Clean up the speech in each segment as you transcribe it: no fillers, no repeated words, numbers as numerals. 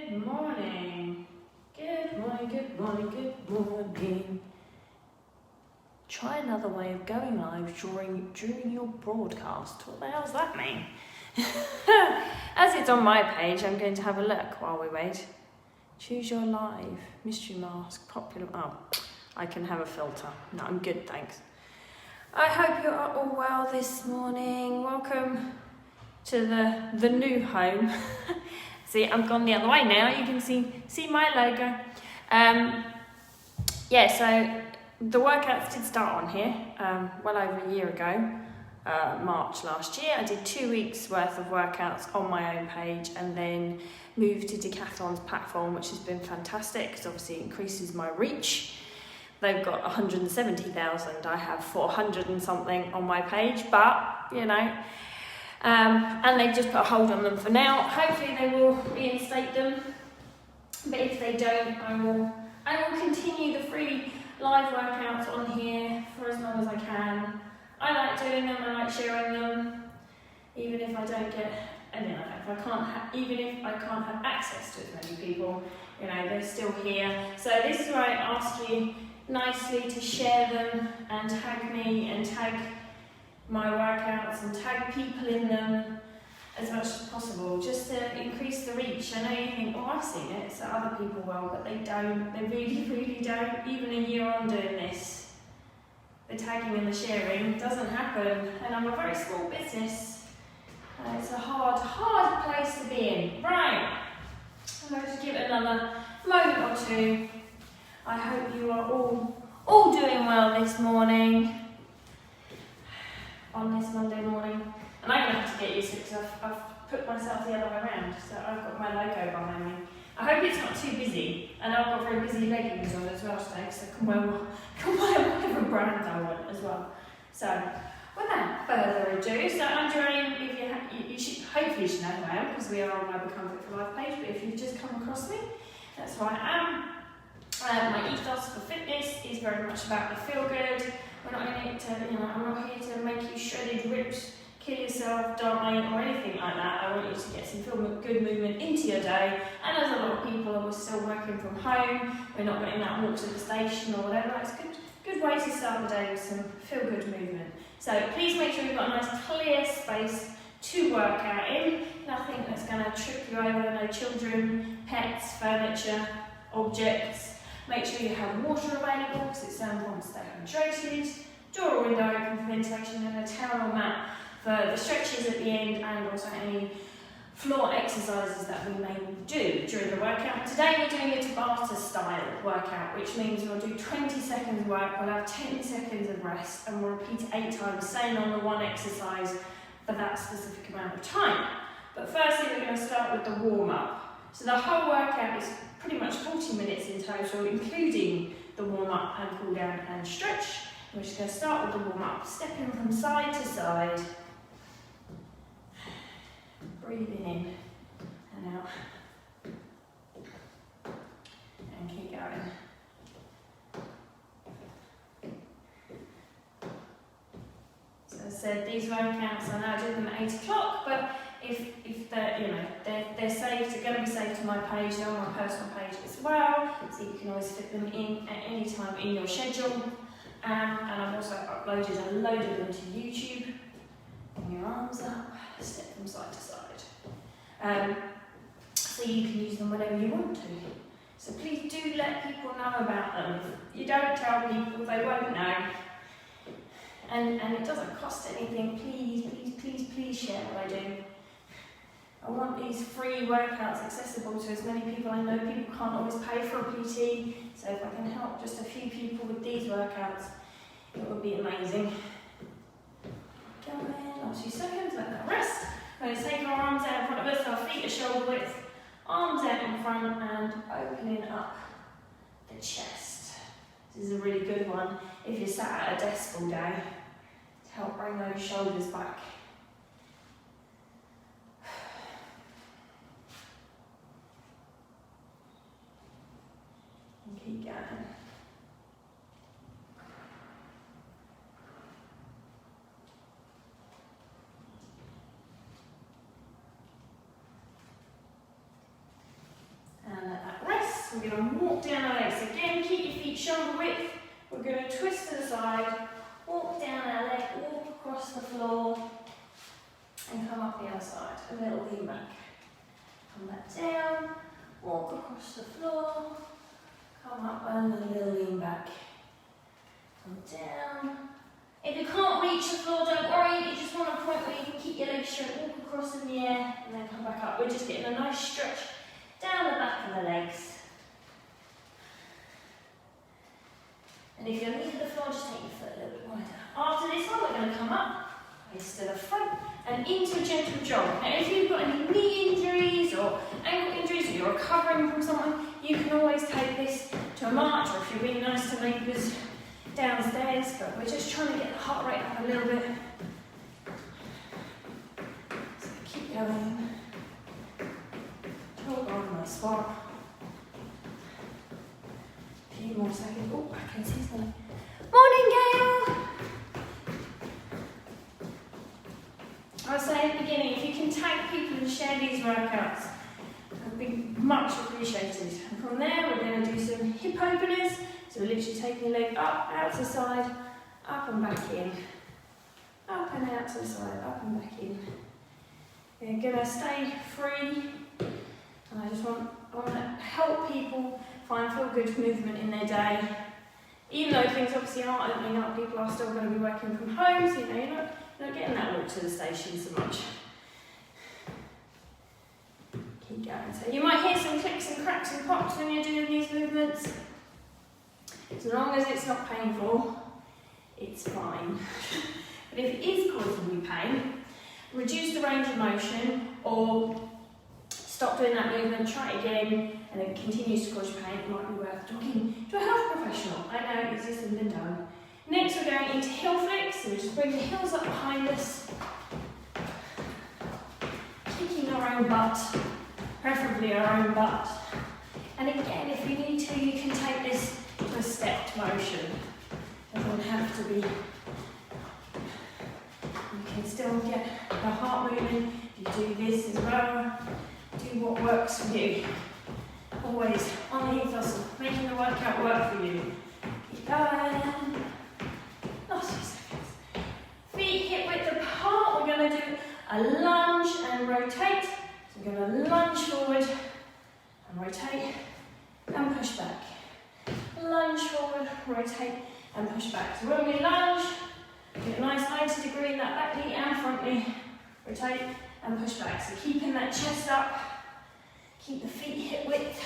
Good morning. Good morning, good morning, good morning. Try another way of going live during your broadcast. What the hell does that mean? As it's on my page, I'm going to have a look while we wait. Choose your live. Mystery mask. Popular. Oh, I can have a filter. No, I'm good, thanks. I hope you are all well this morning. Welcome to the new home. See, I've gone the other way now. You can see my logo. Yeah, so the workouts did start on here well over a year ago, March last year. I did 2 weeks worth of workouts on my own page and then moved to Decathlon's platform, which has been fantastic because obviously it increases my reach. They've got 170,000. I have 400 and something on my page, but you know, and they've just put a hold on them for now. Hopefully they will reinstate them, but if they don't, I will continue the free live workouts on here for as long as I can. I like doing them, I like sharing them, even if I don't get, even if I can't have access to as many people, you know, they're still here. So this is where I ask you nicely to share them and tag me and tag my workouts and tag people in them as much as possible, just to increase the reach. I know you think, oh, I've seen it, so other people will, but they don't. They really, really don't. Even a year on doing this, the tagging and the sharing doesn't happen. And I'm a very small business. It's a hard place to be in. Right, I'm going to give it another moment or two. I hope you are all doing well this morning, on this Monday morning. And I'm going to have to get used to it because I've put myself the other way around, so I've got my logo behind me. I hope it's not too busy, and I've got very busy leggings on as well today, so I can wear whatever brand I want as well. So, without further ado, so under you should hopefully know who I am, because we are on my Become Fit for Life page, but if you've just come across me, that's who I am. My ethos for fitness is very much about the feel good. We're not in it to, I'm not here to make you shredded, ripped, kill yourself, die, or anything like that. I want you to get some good movement into your day. And as a lot of people are still working from home, we're not getting that walk to the station or whatever. It's a good way to start the day with some feel-good movement. So please make sure you've got a nice clear space to work out in. Nothing that's going to trip you over, no children, pets, furniture, objects. Make sure you have water available because it's so important to stay hydrated. Door or window open for ventilation, and a towel or mat for the stretches at the end, and also any floor exercises that we may do during the workout. Today we're doing a Tabata style workout, which means we'll do 20 seconds work, we'll have 10 seconds of rest, and we'll repeat 8 times, staying on the one exercise for that specific amount of time. But firstly, we're going to start with the warm-up. So the whole workout is pretty much 40 minutes in total, including the warm-up and cool-down and stretch. We're just going to start with the warm-up, stepping from side to side, breathing in and out, and keep going. So as I said, these workouts, I know I do them at 8 o'clock, but if they're saved, they're going to be saved to my page, they're on my personal page as well, so you can always fit them in at any time in your schedule. And I've also uploaded a load of them to YouTube. Bring your arms up, step from side to side. So you can use them whenever you want to. So please do let people know about them. If you don't tell people, they won't know. And it doesn't cost anything. Please share what I do. I want these free workouts accessible to as many people. I know people can't always pay for a PT, so if I can help just a few people with these workouts, it would be amazing. Go in, last few seconds, let that rest. We're going to take our arms out in front of us, our feet are shoulder width, arms out in front and opening up the chest. This is a really good one if you're sat at a desk all day to help bring those shoulders back. Keep going. we're going to walk down our legs. Again, keep your feet shoulder width. We're going to twist to the side, walk down our leg, walk across the floor, and come up the other side. A little lean back. Come back down, walk across the floor, come up and a little lean back. Come down. If you can't reach the floor, don't worry. You just want a point where you can keep your legs straight, walk across in the air, and then come back up. We're just getting a nice stretch down the back of the legs. And if you're leaving the floor, just take your foot a little bit wider. After this one, we're going to come up, face to the front, and into a gentle jog. Now, if you've got any knee injuries or ankle injuries, or you're recovering from something, you can always take this to a march, or if you're being nice to neighbours downstairs, but we're just trying to get the heart rate up a little bit. So keep going. Jog on my spot. A few more seconds. Oh, I can see something. Morning, Gail! I was saying at the beginning, if you can tag people and share these workouts, it would be much appreciated. And from there, we're going to do some hip openers. So we're literally taking the leg up, out to the side, up and back in. Up and out to the side, up and back in. We're going to stay free. And I want to help people feel good movement in their day. Even though things obviously aren't opening up, people are still going to be working from home, so you're not getting that walk to the station so much. Keep going. So you might hear some clicks and cracks and pops when you're doing these movements. As long as it's not painful, it's fine. But if it is causing you pain, reduce the range of motion or stop doing that movement, try it again, and it continues to cause you pain. It might be worth talking to a health professional. I know it's easier than done. Next, we're going into heel flicks, so we just bring the heels up behind us, kicking our own butt, preferably our own butt. And again, if you need to, you can take this to a stepped motion. It doesn't have to be. You can still get the heart moving. If you do this as well, do what works for you. Always on the ethos of making the workout work for you. Keep going. Last few seconds. Feet hip width apart. We're going to do a lunge and rotate. So we're going to lunge forward and rotate and push back. Lunge forward, rotate and push back. So when we lunge, get a nice 90 degree in that back knee and front knee. Rotate and push back. So keeping that chest up, keep the feet hip width.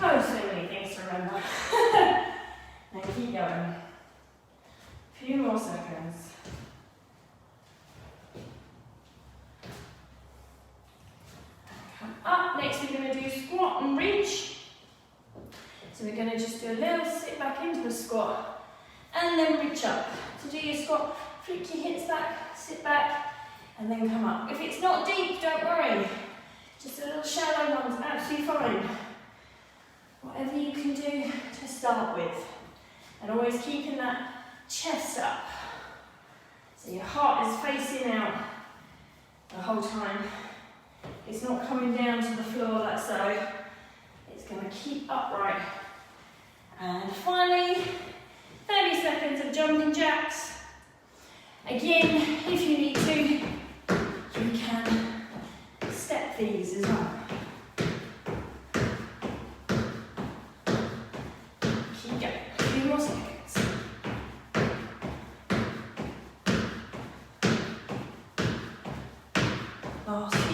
Oh, so many things to remember. Now keep going. A few more seconds. Come up. Next we're going to do squat and reach. So we're going to just do a little sit back into a squat and then reach up. To do your squat, flick your hips back, sit back and then come up. If it's not deep, don't worry. Just a little shallow one's absolutely fine. Whatever you can do to start with. And always keeping that chest up. So your heart is facing out the whole time. It's not coming down to the floor like so. It's going to keep upright. And finally, 30 seconds of jumping jacks. Again, if you need to, you can step these as well. Keep going. A few more seconds. Last few.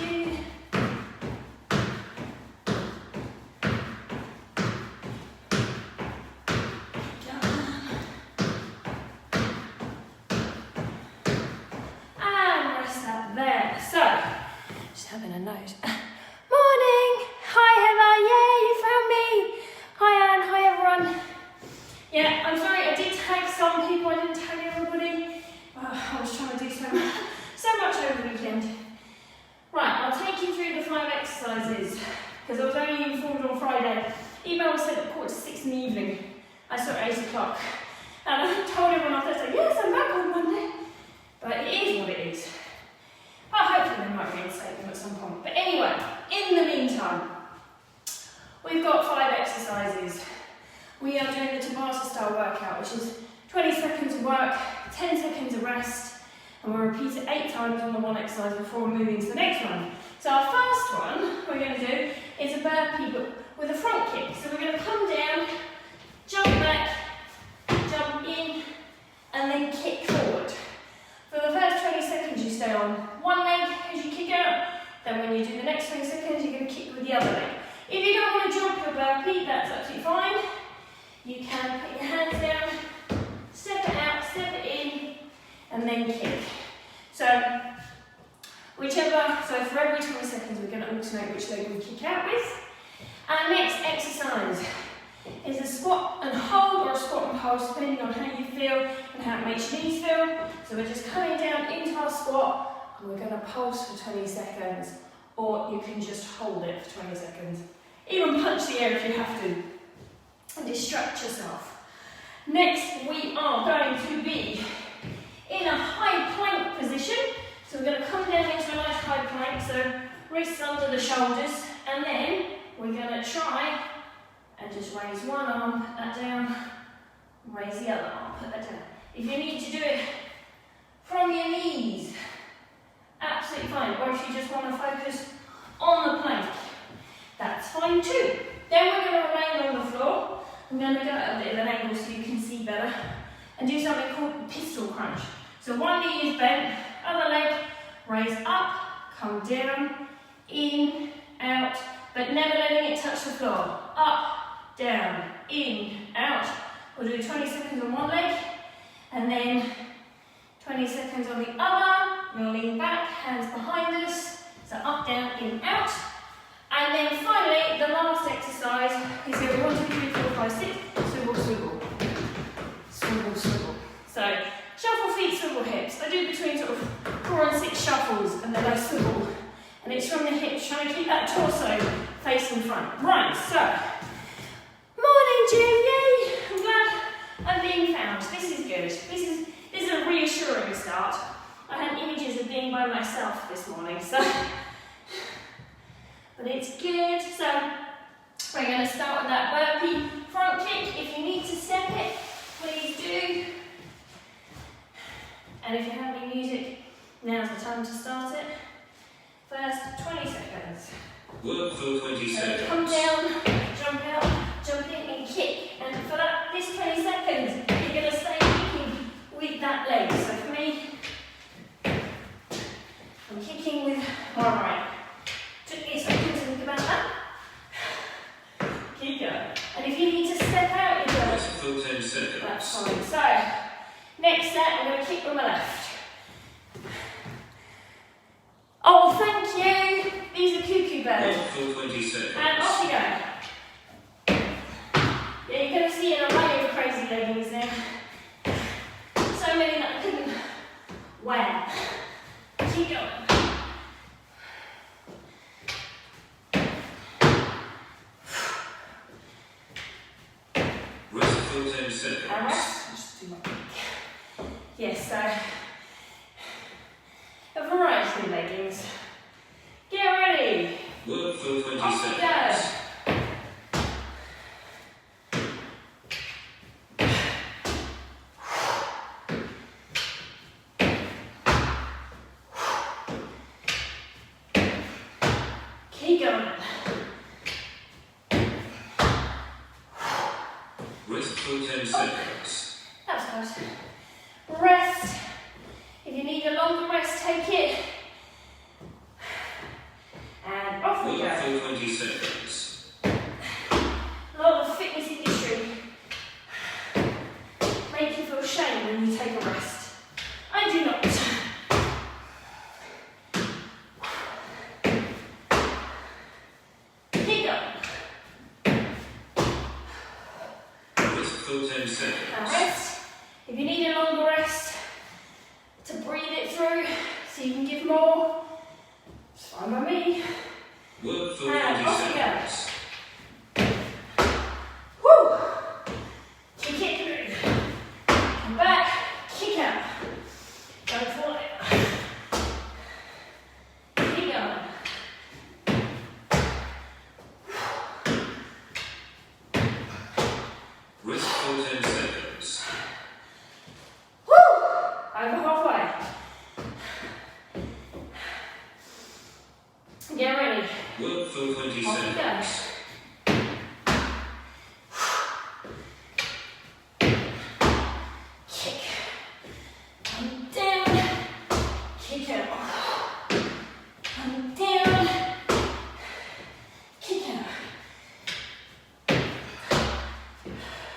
Having a nose. Morning! Hi Heather, yeah, you found me! Hi Anne, hi everyone. Yeah, I'm sorry, I did tag some people, I didn't tag everybody. I was trying to do so much over the weekend. Right, I'll take you through the 5 exercises, because I was only informed on Friday. Email was sent at 5:45 in the evening. I saw it at 8 o'clock. And I told everyone on Thursday, yes, I'm back on Monday. But it is what it is. Hopefully they might reinstate them at some point. But anyway, in the meantime, we've got 5 exercises. We are doing the Tabata style workout, which is 20 seconds of work, 10 seconds of rest, and we'll repeat it 8 times on the one exercise before moving to the next one. So our first one we're going to do is a burpee but with a front kick. So we're going to come down, jump back, jump in, and then kick forward. For the first 20 seconds you stay on one leg as you kick out, then when you do the next 20 seconds you're going to kick with the other leg. If you don't want to jump your burpee, that's absolutely fine. You can put your hands down, step it out, step it in, and then kick. So for every 20 seconds we're going to alternate which leg we kick out with. Our next exercise is a squat and hold or a squat and pulse, depending on how you feel and how it makes your knees feel. So we're just coming down into our squat and we're going to pulse for 20 seconds, or you can just hold it for 20 seconds. Even punch the air if you have to, and distract yourself. Next, we are going to be in a high plank position. So we're going to come down into a nice high plank, so wrists under the shoulders, and then we're going to try and just raise one arm, put that down, raise the other arm, put that down. If you need to do it from your knees, absolutely fine. Or if you just want to focus on the plank, that's fine too. Then we're going to remain on the floor. I'm going to go at a bit of an angle so you can see better, and do something called the pistol crunch. So one knee is bent, other leg, raise up, come down, in, out, but never letting it touch the floor. Up, down, in, out. We'll do 20 seconds on one leg, and then 20 seconds on the other. We'll lean back, hands behind us, so up, down, in, out. And then finally, the last exercise is going to be 1, 2, 3, 4, 5, 6, swivel, swivel. Swivel, swivel. So, shuffle feet, swivel hips. I do between sort of 4 and 6 shuffles, and then I swivel. And it's from the hips, trying to keep that torso facing front. Right, so, morning Jim, yay! I'm glad I'm being found. This is good. This is a reassuring start. I had images of being by myself this morning, so, but it's good. So, we're going to start with that burpee front kick. If you need to step it, please do. And if you have any music, now's the time to start it. First 20 seconds. Work for 20 seconds. Come down, jump out, jump in and kick. And for this 20 seconds, you're going to stay kicking with that leg. So for me, I'm kicking with my right. Took me a second to think about that. Keep going. And if you need to step out, you're going for 10 seconds. That's fine. So, next set, I'm going to kick with my left. Oh, thank you. These are cuckoo birds. Work for 20 seconds. And off you go. Yeah, you're going to see an array of crazy leggings now. So many that I couldn't wear. Keep going. Rest for 10 seconds. And rest. Just do my kick. Yes, so a variety of leggings. Get ready. Work for 20 Off seconds. you go. Keep going. Rest for 10 seconds. That was good. Rest. If you need a longer rest, take it. And off we Work go. for 20 seconds. A lot of the fitness industry make you feel shame when you take a rest. I do not. Keep going. Rest for 10 And seconds. rest. If you need a longer rest to breathe it through so you can give more, it's fine by me. Work for And 20 off you go. seconds. Woo! Kick it through. Come back, kick out. Go for it. Keep going. Get ready. Work for 20 Off you go. seconds. Kick. And down. Kick out. And down. Kick out.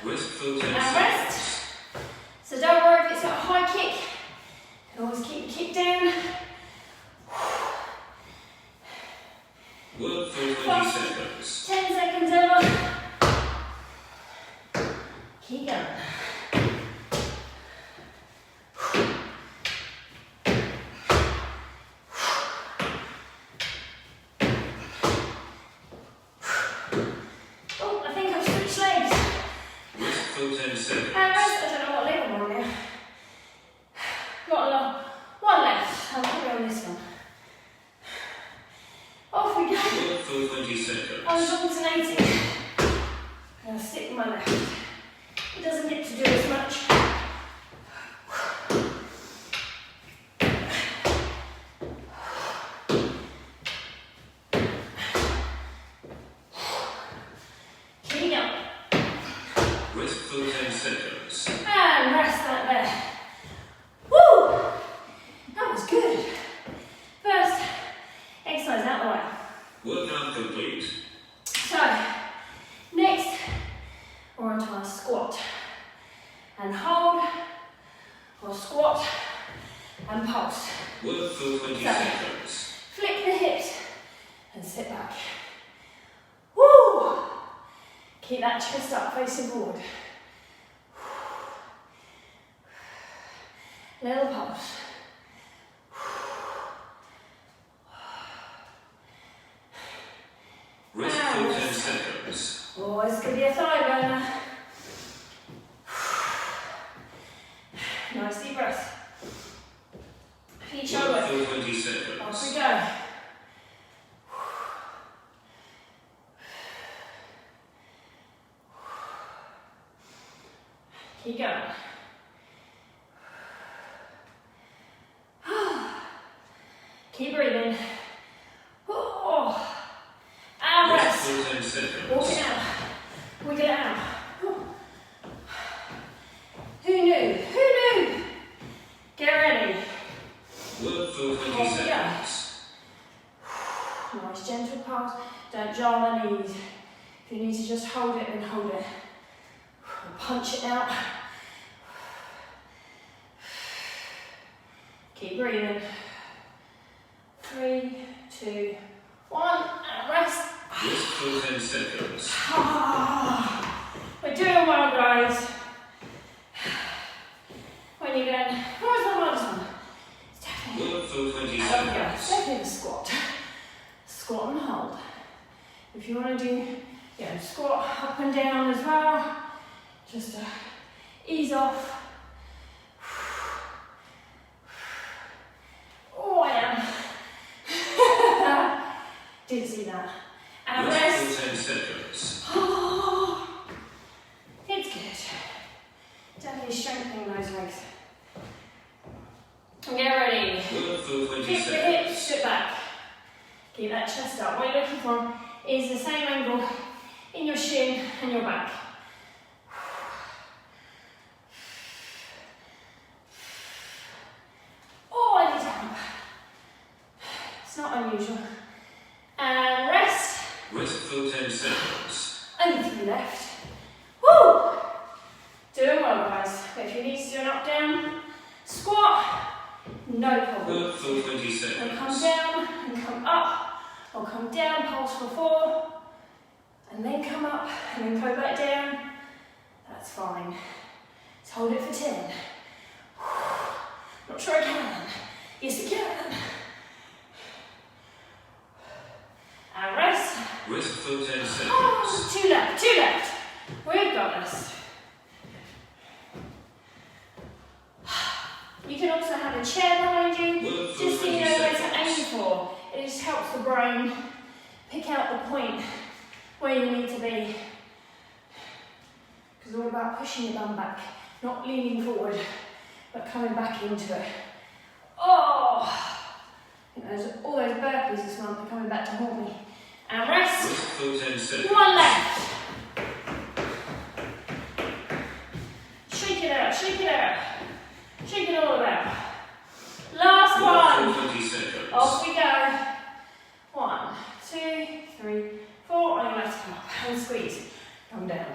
Rest for 10 And seconds. rest. So don't worry if it's a high kick. You can always keep the kick down. Work for 20 seconds. 10 seconds over. Keep going. Oh, I think I've switched legs. Rest for 10 seconds. Rest. I don't know what leg I'm on now. Got a lot. One left. I'll probably on this one. Off we go. Work for 20 seconds. I was alternating. I'll stick with my left. It doesn't get to do as much. Keep going. Rest for 10 seconds. And rest that there. Woo! That was good. First exercise out the way. Workout complete. So, next, we're onto our squat. And hold, or squat, and pulse. Work for 20 So, seconds. flick the hips, and sit back. Woo! Keep that chest up, facing forward. Little pulse. Rest for 10 seconds. Oh, this could be a thigh burner. Nice deep breath. Feet Work shoulder. for 20 Off seconds. we go. Keep going. Keep breathing. Oh. And Rest rest. for 10 seconds. Walk it out. Wiggle it out. Who knew? Who knew? Get ready. Work for 20 Off we go. seconds. Nice gentle pulse. Don't jar the knees. If you need to just hold it, then hold it. Punch it out. Keep breathing. 3, 2, 1, and rest. Rest for 10 seconds. We're doing well, guys. When you go, where's the last one? Step in. Work for 20 And up we go. seconds. Step in, squat. Squat and hold. If you want to do, squat up and down as well, just to ease off. Oh, I am. Didn't see that. And Rest rest. for 10 seconds. It's good. Definitely strengthening those legs. And get ready. Work for 20 Kick the hips, seconds. sit back. Keep that chest up. What you're looking for is the same angle in your shin and your back. Oh, I need to help. It's not unusual. And rest. Rest for 10 seconds. Only 3 left. Woo! Doing well, guys. But if you need to do an up down squat, no problem. Work for 20 And come seconds. down and come up, or come down, pulse for 4, and then come up and then go back down. That's fine. Let's hold it for 10. Not sure I can. Yes, we can. And rest. Rest for 10 Oh, seconds. 2 left, 2 left. We've got this. You can also have a chair behind you, Work for just so you 20 know where to seconds. aim for. It just helps the brain pick out the point where you need to be. Because it's all about pushing your bum back, not leaning forward, but coming back into it. Oh, All those burpees this month are coming back to haunt me. And rest. Rest for 10 seconds. One left. Shake it out, shake it out. Shake it all about. Last one. Work for 20 seconds. Off we go. 1, 2, 3, 4. On your left, come up and squeeze. Come down.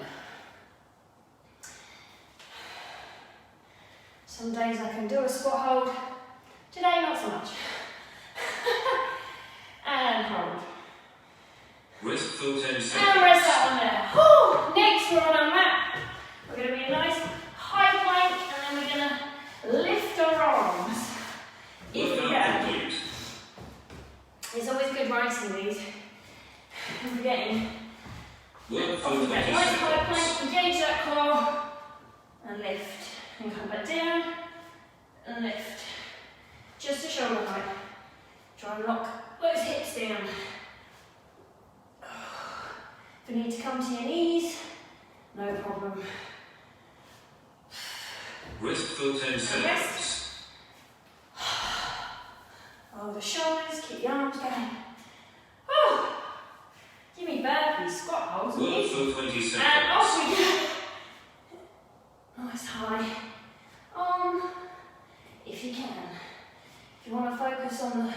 Some days I can do a squat hold. Today, not so much. And hold. Rest for 10 seconds. And rest that one there. Whew. Next, we're on our mat. We're going to be a nice high plank, and then we're going to lift our arms. If we Workout can. complete. It's always good writing these. I'm forgetting. Work for Off we 20 go. Nice high seconds. plank, engage that core, and lift. And come back down, and lift. Just a shoulder height. Try and lock those hips down. If you need to come to your knees, no problem. Rest for 10 seconds. Rest. Over the shoulders, keep the arms going. Oh, give me burpees, squat holds, and Work knees. for 20 And seconds. off we go. Nice high arm, if you can. If you want to focus on the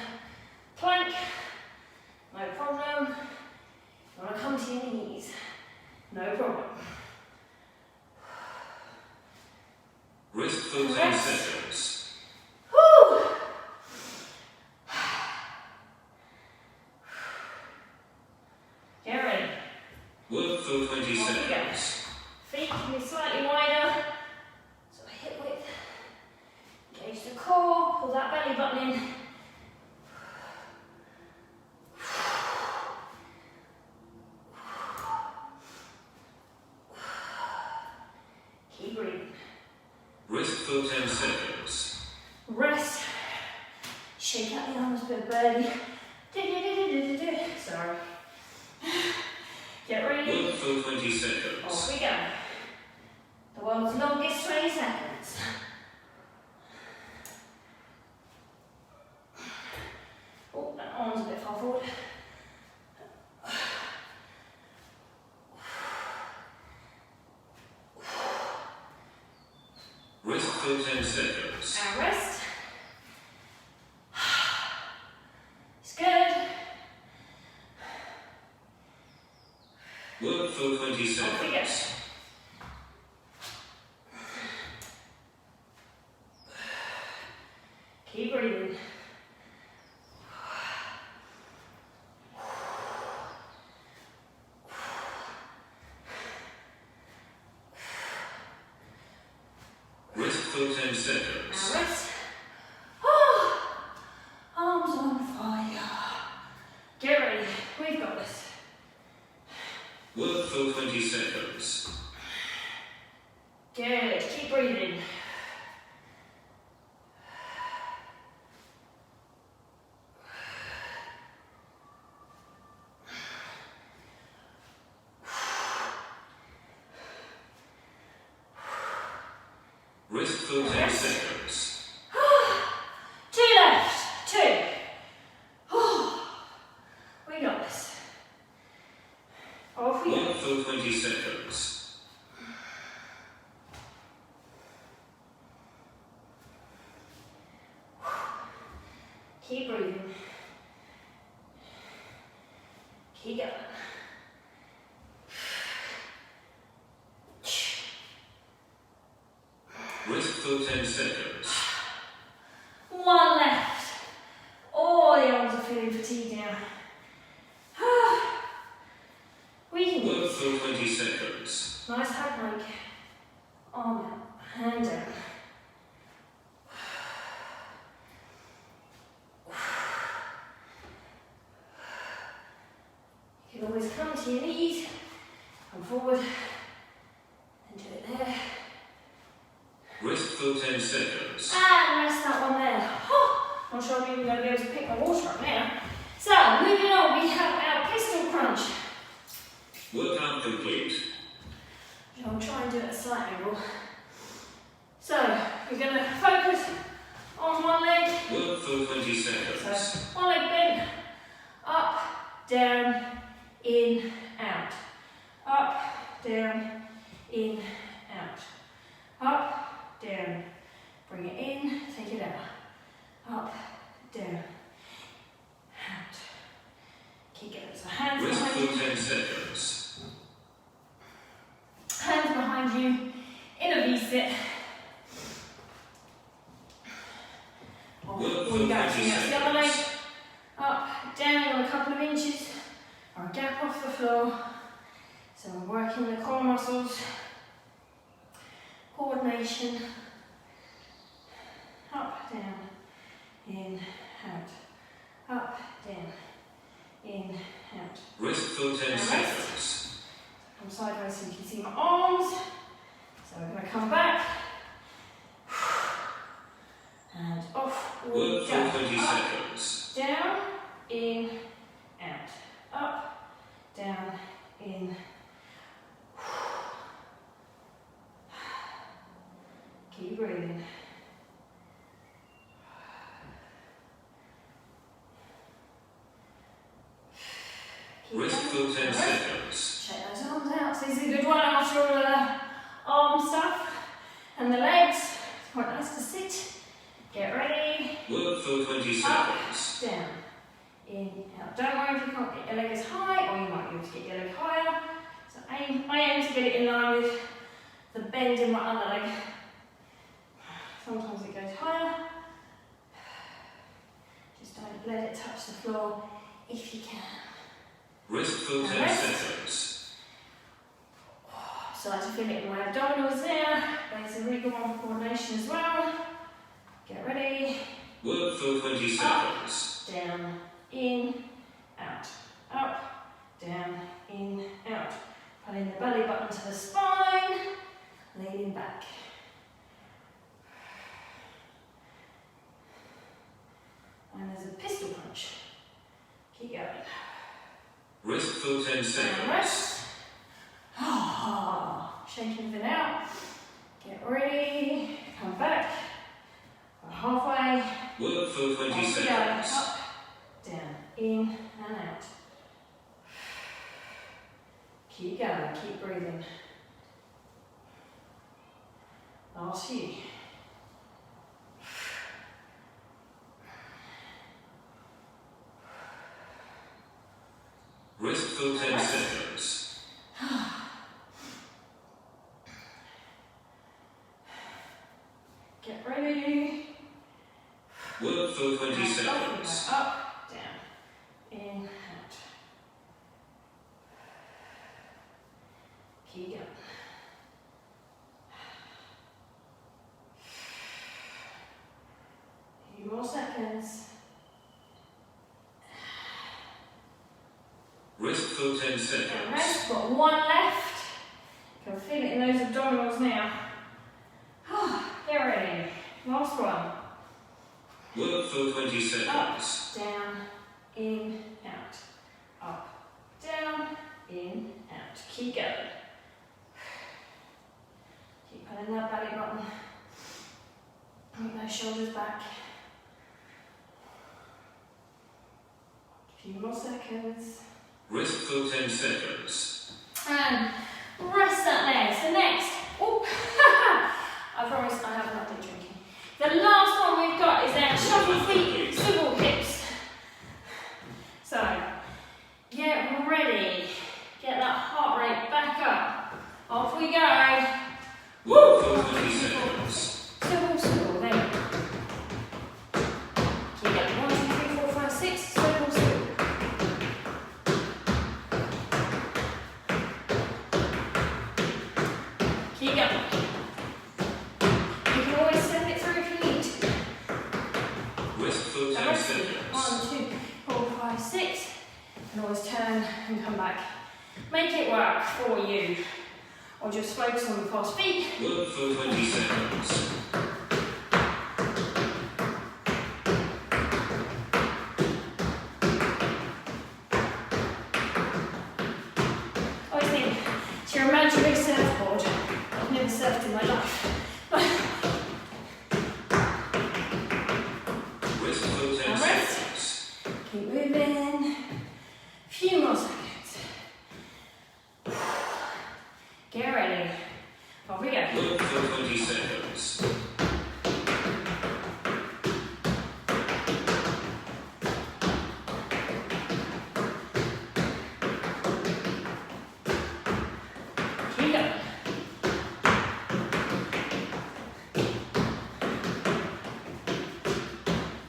plank, no problem. If you want to come to your knees, no problem. Rest for 10 Rest. seconds. Whew. Get ready. Work for 20 Off we go. seconds. Feet can be slightly wider, so hip width. Engage the core, pull that belly button in. Keep breathing. Rest for 10 seconds. Rest. Shake out the arms a bit, birdie. Sorry. Get ready. Work for 20 Off seconds. we go. The world's longest 20 seconds. Oh, that arm's a bit far forward. Rest for 10 seconds. And rest. It's good. Work for 20 Off we go. seconds. Keep breathing. Rest for 10 Now seconds. rest. Oh, arms on fire. Get ready. We've got this. Work for 20 seconds. Good. Keep breathing. Rest for 10 Rest. seconds. 2 left. 2. Oh, we got this. Off we go. Work for 20 seconds. Keep breathing. Keep going. Rest for 10 seconds. 1 left. Oh, the arms are feeling fatigued now. We can do Work this. for 20 seconds. Nice high plank. Arm out, hand down. You can always come to your knees, come forward, and do it there. Rest for 10 seconds. And rest that one there. Not sure I'm even going to be able to pick my water up now. So, moving on, we have our pistol crunch. Workout complete. I'll try and do it at a slight angle. So, we're going to focus on one leg. Work for 20 So, seconds. one down, in, out. Up, down, in, out. Up, down. Bring it in, take it out. Up, down, out. Keep going. So hands Rest behind for you. 10 seconds. Hands behind you in a V-sit. Work Or for you go 20 to the other leg. seconds. Up, down a couple of inches, or a gap off the floor. So we're working the core muscles, coordination, up, down, in, out, up, down, in, out. Rest for 10 Now rest. seconds. Come sideways so you can see my arms. So we're going to come back and off we Work go. for 20 Up, seconds. down, in, out, up, down, in. Keep breathing. Keep Rest for going. 10 Rest. seconds. Shake those arms out. So this is a good one after all the arm stuff and the legs. It's quite nice to sit. Get ready. Work for 20 Up, seconds. down, in, out. Don't worry if you can't get your leg as high, or you might be able to get your leg higher. So I aim to get it in line with the bend in my other leg. Sometimes it goes higher. Just don't let it touch the floor if you can. Rest for 10 Rest. seconds. So I like to feel it in my abdominals there. There's a really good one for coordination as well. Get ready. Work for 20 seconds. Down, in, out. Up, down, in, out. Pulling the belly button to the spine. Leaning back. And there's a pistol punch. Keep going. Rest for 10 And seconds. rest. Shake everything out. Get ready. Come back. We're halfway. Work for 20 Off we go. seconds. Up, down, in and out. Keep going. Keep breathing. Last few. Rest for 10 seconds. Get ready. Work for 20 And off we seconds. go. Up, down, in, out. Keep going. A few more seconds. Rest for 10 And seconds. rest. Got one left. You can feel it in those abdominals now. Get ready. Last one. Work for 20 Up, seconds. down, in, out. Up, down, in, out. Keep going. Keep pulling that belly button. Bring those shoulders back. A few more seconds. Rest for 10 seconds. And rest that leg. So next, oh, I promise I have not been drinking. The last one we've got is our shuffle feet, swivel hips. So, get ready. Get that heart rate back up. Off we go. Work for 20 seconds. Swivel, swivel, there you go. Keep going. 1, 2, 3, 4, 5, 6. Swivel, swivel. Keep going. You can always step it through if you need to. Rest for 10 Rest. seconds. 1, 2, 4, 5, 6. And always turn and come back. Make it work for you. Or just focus on the fast feet. Work for 20 seconds. I always think it's your imaginary surfboard. I've never surfed in my life. Rest for 10 Now rest. seconds. Keep moving. Few more seconds. Get ready. Off we go. Work for 20 seconds. Keep going.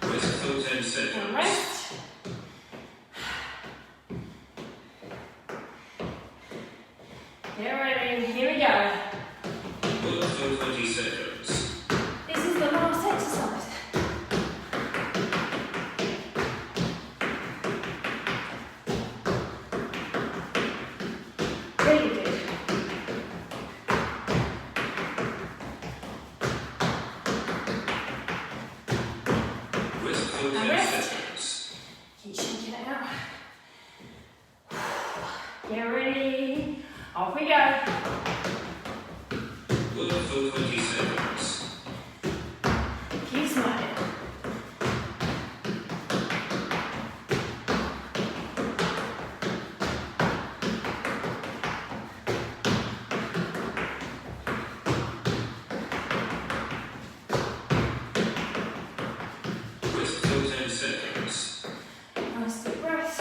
Rest for 10 And seconds. rest. Get ready. Here we go. Work for 20 seconds. This is the last exercise. Really good. Rest for 10 rest. seconds. Keep shaking it out. Get ready. Off we go. Work for 20 seconds. Keep smiling. Rest for 10 seconds. Nice deep breath.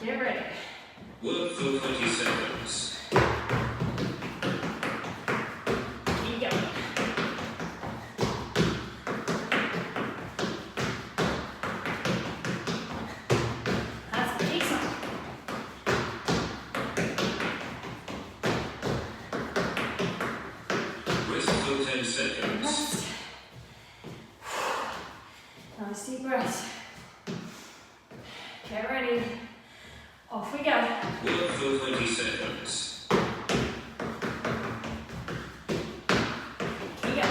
Get ready. Work for 20 seconds. Keep going. That's it. Keep smiling. Rest for 10 seconds. Rest. Nice deep breath. Get ready. Off we go. Work for 20 seconds. Keep going.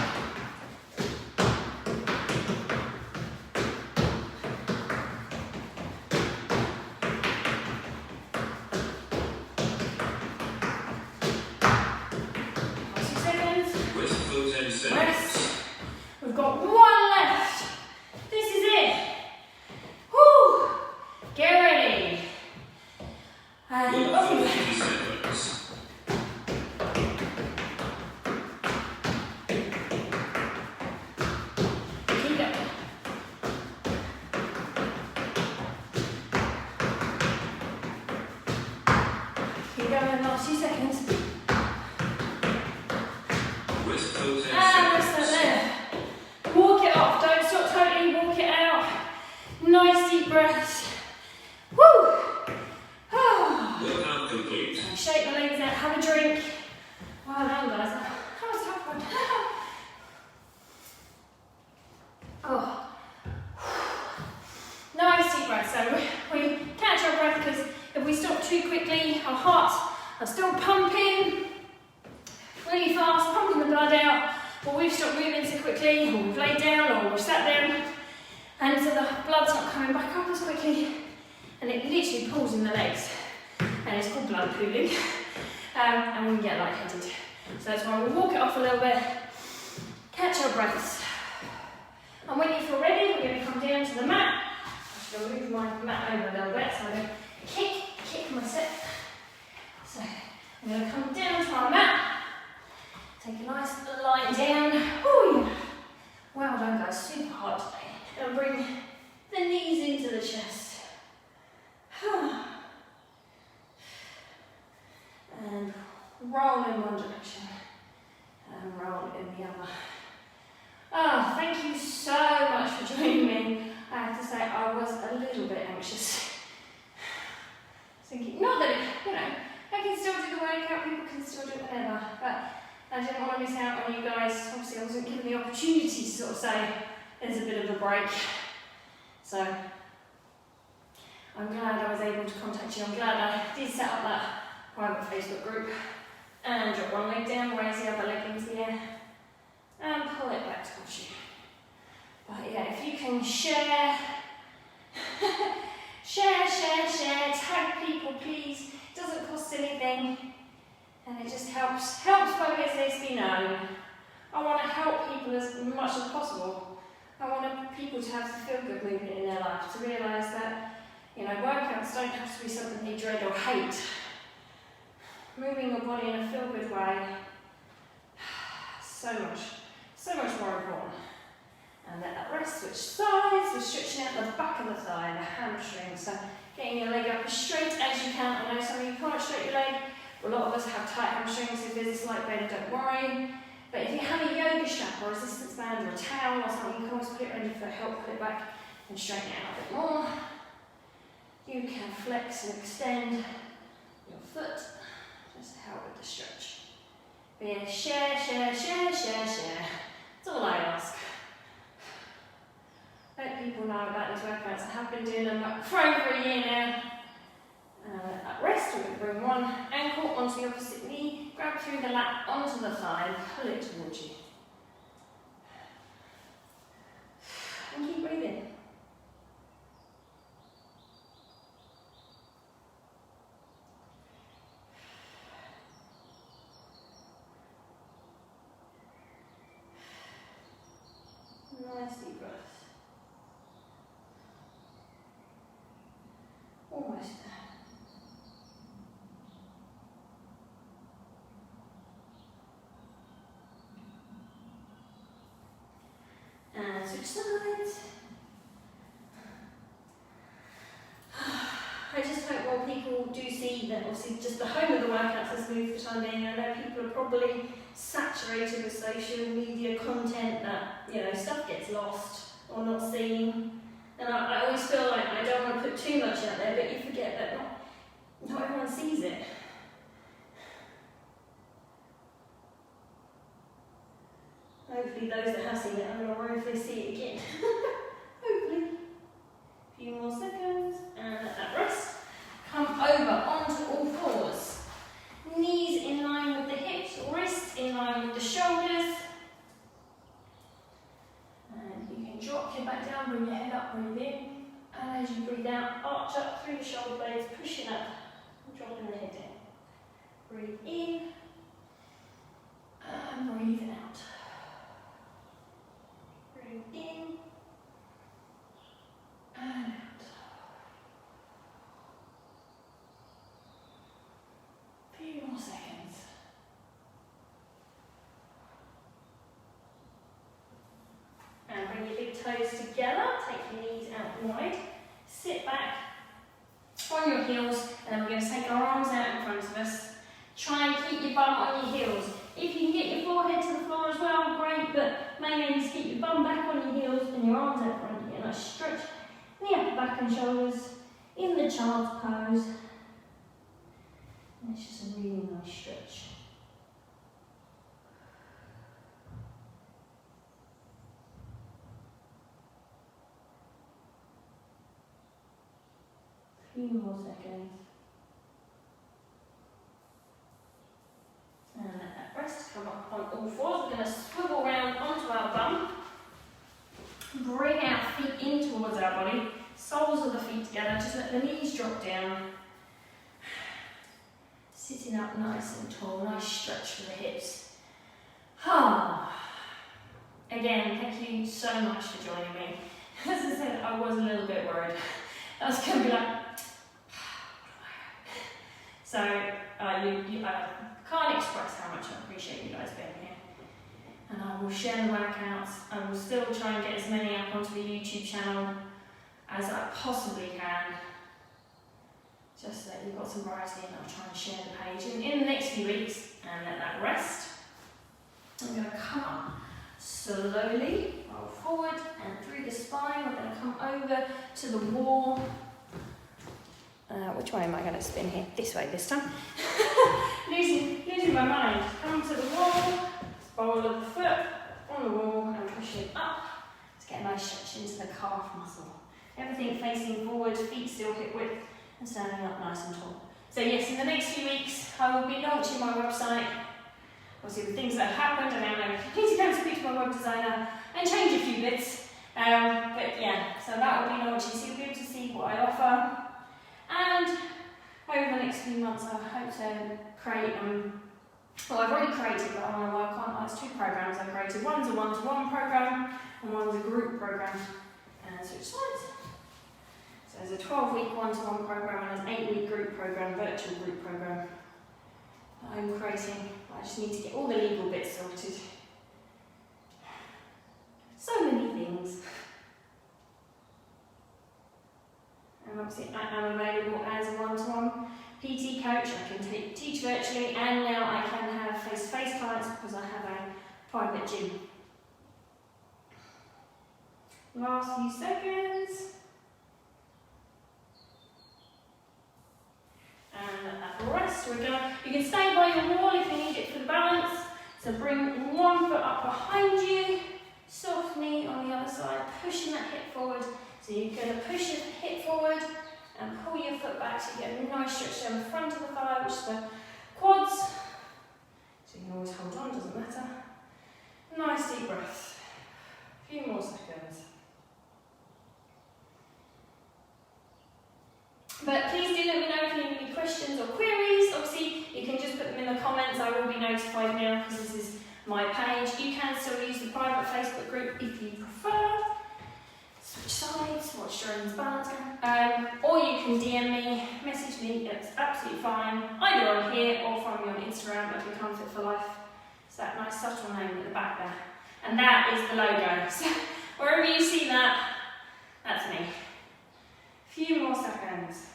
Last 2 seconds. Rest for 10 seconds. Rest. We've got one left. This is it. Woo! Get ready. And Work off for we go. 20 seconds. Keep going. Keep going. Last 2 seconds. Rest for 10 And rest seconds. that there. Walk it off. Don't stop totally. Walk it out. Nice deep breaths. Woo! Ah. Workout complete. Shake the legs out. Have a drink. Well done, guys. That was a tough one. Oh. Nice deep breath. So we catch our breath because if we stop too quickly, our hearts are still pumping really fast, pumping the blood out. Or we've stopped moving so quickly, or we've laid down, or we've sat down, and so the blood's not coming back up as quickly, and it literally pulls in the legs, and it's called blood pooling, and we can get lightheaded. So that's why we'll walk it off a little bit, catch our breaths, and when you feel ready, we're going to come down to the mat. I shall move my mat over a little bit, so I'm going to kick myself. So I'm going to come down to our mat. Take a nice line down. Ooh, yeah. Well done, guys. Super hard today. And bring the knees into the chest. And roll in one direction. And roll in the other. Oh, thank you so much for joining me. I have to say, I was a little bit anxious. Thinking, not that it, I can still do the workout, people can still do whatever, but I didn't want to miss out on you guys. Obviously, I wasn't given the opportunity to sort of say there's a bit of a break. So I'm glad I was able to contact you. I'm glad I did set up that private Facebook group and drop one leg down, raise the other leg into the air, and pull it back towards you. But yeah, if you can share, share, tag people, please. It doesn't cost anything. And it just helps focus this be known. I want to help people as much as possible. I want people to have the feel-good movement in their life, to realise that, you know, workouts don't have to be something they dread or hate. Moving your body in a feel-good way, so much more important. And let that rest. Switch sides, we're stretching out the back of the thigh, the hamstring. So getting your leg up as straight as you can. I know some of you can't straighten your leg. A lot of us have tight hamstrings. If there's a slight bend, don't worry. But if you have a yoga strap or a resistance band or a towel or something, you can always put it ready for help, put it back and straighten it out a bit more. You can flex and extend your foot just to help with the stretch. But yeah, share. That's all I ask. Let people know about these workouts. I have been doing them for over a year now. At rest, we're going to bring one ankle onto the opposite knee, grab through the lat onto the thigh and pull it towards you. And keep breathing. Nice deep breaths. Almost there. And switch sides. I just hope more people do see that obviously just the home of the workouts has moved for the time being. I know people are probably saturated with social media content that, you know, stuff gets lost or not seen. And I always feel like I don't want to put too much out there, but you forget that not everyone sees it. Hopefully those that have seen it are going to worry if they see it again. Hopefully. A few more seconds, and let that rest. Come over onto all fours. Knees in line with the hips, wrists in line with the shoulders. And you can drop your back down, bring your head up, breathe in. And as you breathe out, arch up through the shoulder blades, pushing up, and dropping the head down. Breathe in, and breathe out. Breathe in, and out. Few more seconds. And bring your big toes together, take your knees out wide, sit back on your heels, and then we're going to take our arms out in front of us. Try and keep your bum on your heels. If you can get your forehead to the floor as well, great, but mainly just keep your bum back on your heels and your arms out front. Get a nice stretch in the upper back and shoulders, in the child's pose. And it's just a really nice stretch. A few more seconds. And let that rest come up on all fours. We're going to swivel round onto our bum. Bring our feet in towards our body. Soles of the feet together. Just let the knees drop down. Sitting up nice and tall. Nice stretch for the hips. Again, thank you so much for joining me. As I said, I was a little bit worried. I was going to be like, so I can't express how much I appreciate you guys being here. And I will share the workouts. I will still try and get as many up onto the YouTube channel as I possibly can. Just so that you've got some variety, and I'll try and share the page in the next few weeks and let that rest. I'm going to come up slowly, roll forward and through the spine. We're going to come over to the wall. Which way am I going to spin here? This way this time. losing my mind. Come to the wall, ball of the foot on the wall and push it up to get a nice stretch into the calf muscle. Everything facing forward, feet still hip width and standing up nice and tall. So yes, in the next few weeks I will be launching my website. Obviously with things that have happened, and I'm going to go and speak to my web designer and change a few bits. But yeah, so that will be launching, so you'll be able to see what I offer. And over the next few months I hope to create well, I've already created, but I want to work on, there's 2 programs I've created. One's a one-to-one program and one's a group program. And switch sides. So there's a 12-week one-to-one program and an 8-week group program, virtual group program that I'm creating. I just need to get all the legal bits sorted. So many things. And obviously I am available as a one-to-one PT coach. I can teach virtually, and now I can have face-to-face clients because I have a private gym. Last few seconds. And at the rest, you can stay by your wall if you need it for the balance. So bring one foot up behind you, soft knee on the other side, pushing that hip forward. So you're going to push your hip forward and pull your foot back so you get a nice stretch down the front of the thigh, which is the quads. So you can always hold on, doesn't matter. Nice deep breath. A few more seconds. But please do let me know if you have any questions or queries. Obviously, you can just put them in the comments. I will be notified now because this is my page. You can still use the private Facebook group if you prefer. Switch sides, watch Jordan's balance go. Or you can DM me, message me, it's absolutely fine. Either on here or from me on Instagram at Become Fit for Life. It's that nice subtle name at the back there. And that is the logo. So wherever you see that, that's me. Few more seconds.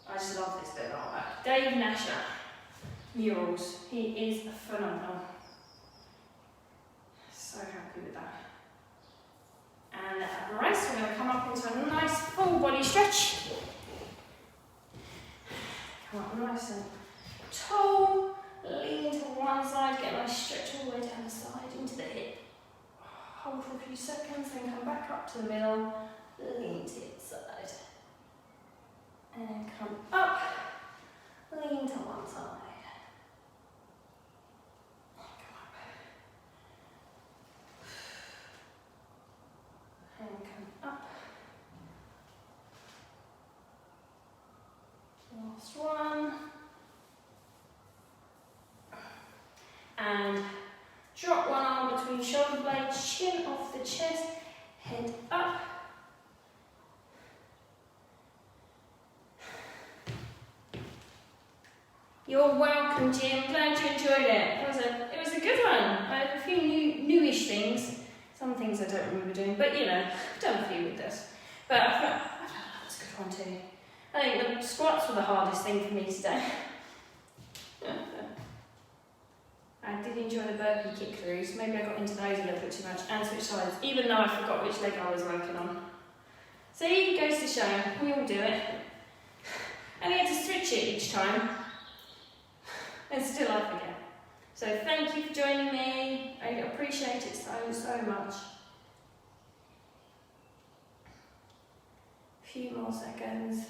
I just love this bit of artwork. Dave Nasher, murals. He is phenomenal. So happy with that. And at the rest, we're going to come up into a nice full body stretch. Come up nice and tall. Lean to one side, get a nice stretch all the way down the side into the hip. Hold for a few seconds, then come back up to the middle. Lean to the side. And come up. Lean to one side. And come up. Last one. And drop one arm between shoulder blades, chin off the chest, head up. You're welcome, Jim. Glad you enjoyed it. It was a good one. I had a few newish things. Some things I don't remember doing, but you know, I've done a few with this. But I thought that was a good one too. I think the squats were the hardest thing for me today. I did enjoy the burpee kick throughs. Maybe I got into those a little bit too much, and switch sides, even though I forgot which leg I was working on. See, it goes to show, we all do it. And we had to switch it each time. And still I forget. So thank you for joining me. I appreciate it so much. A few more seconds.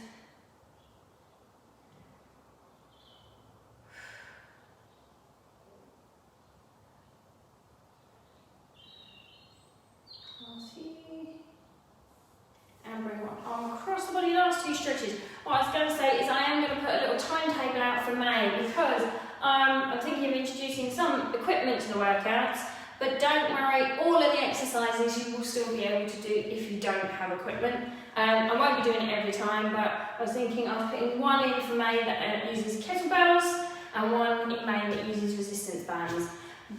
And bring one arm across the body. Last 2 stretches. What I was going to say is I am going to put a little timetable out for May because I'm thinking of introducing some equipment to the workouts, but don't worry, all of the exercises you will still be able to do if you don't have equipment. I won't be doing it every time, but I was thinking of putting one in for May that uses kettlebells and one in May that uses resistance bands.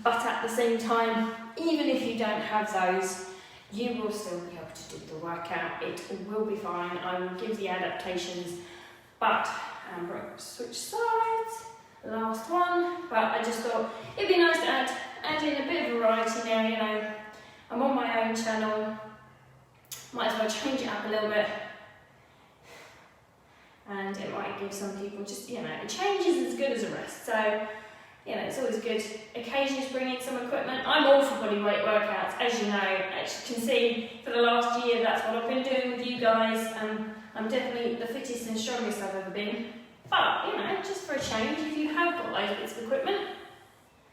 But at the same time, even if you don't have those, you will still be able to do the workout. It will be fine. I will give the adaptations, but switch sides. Last one, but I just thought it'd be nice to add in a bit of variety now. You know, I'm on my own channel. Might as well change it up a little bit, and it might give some people just, you know, a change is as good as a rest. So, you know, it's always good occasionally to bring in some equipment. I'm all for body weight workouts, as you know. As you can see, for the last year, that's what I've been doing with you guys. I'm definitely the fittest and strongest I've ever been. But, you know, just for a change, if you have got those bits of equipment,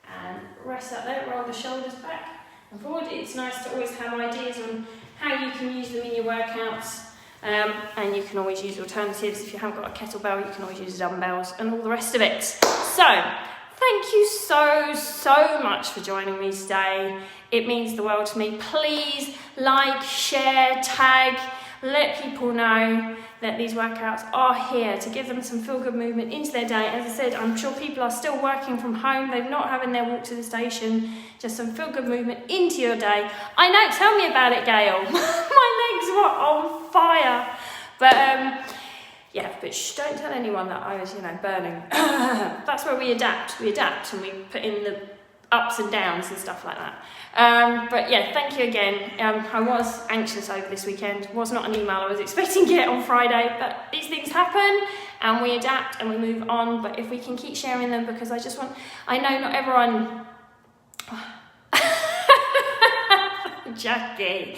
and rest up there, roll the shoulders back and forward. It's nice to always have ideas on how you can use them in your workouts. And you can always use alternatives. If you haven't got a kettlebell, you can always use dumbbells and all the rest of it. So, thank you so much for joining me today. It means the world to me. Please like, share, tag, let people know that these workouts are here to give them some feel-good movement into their day. As I said, I'm sure people are still working from home. They're not having their walk to the station. Just some feel-good movement into your day. I know, tell me about it, Gail. My legs were on fire. But yeah, but don't tell anyone that I was, burning. That's where we adapt. We adapt and we put in the ups and downs and stuff like that. But yeah, thank you again. I was anxious over this weekend. It was not an email I was expecting to get on Friday, but these things happen and we adapt and we move on. But if we can keep sharing them, because I know not everyone... Jackie,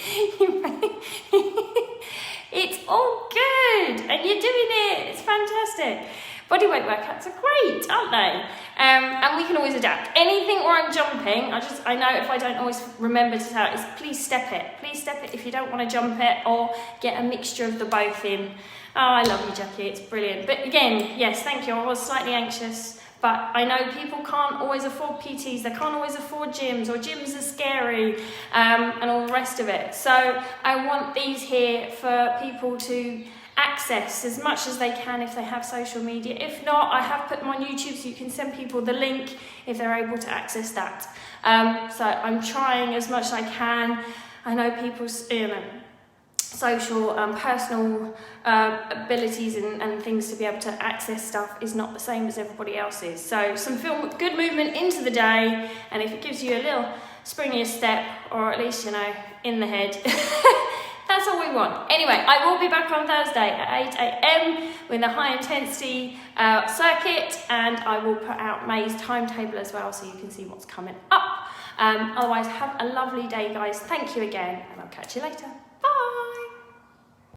it's all good and you're doing it. It's fantastic. Bodyweight workouts are great, aren't they? And we can always adapt. Anything where I'm jumping, I know if I don't always remember to tell it, is please step it. Please step it if you don't want to jump it, or get a mixture of the both in. Oh, I love you, Jackie, it's brilliant. But again, yes, thank you. I was slightly anxious, but I know people can't always afford PTs, they can't always afford gyms, or gyms are scary, and all the rest of it. So I want these here for people to access as much as they can if they have social media. If not, I have put them on YouTube so you can send people the link if they're able to access that. So I'm trying as much as I can. I know people's social personal abilities and things to be able to access stuff is not the same as everybody else's. So some good movement into the day, and if it gives you a little springier step, or at least in the head, that's all we want. Anyway, I will be back on Thursday at 8 a.m. with a high intensity circuit, and I will put out May's timetable as well so you can see what's coming up. Otherwise, have a lovely day, guys. Thank you again, and I'll catch you later. Bye.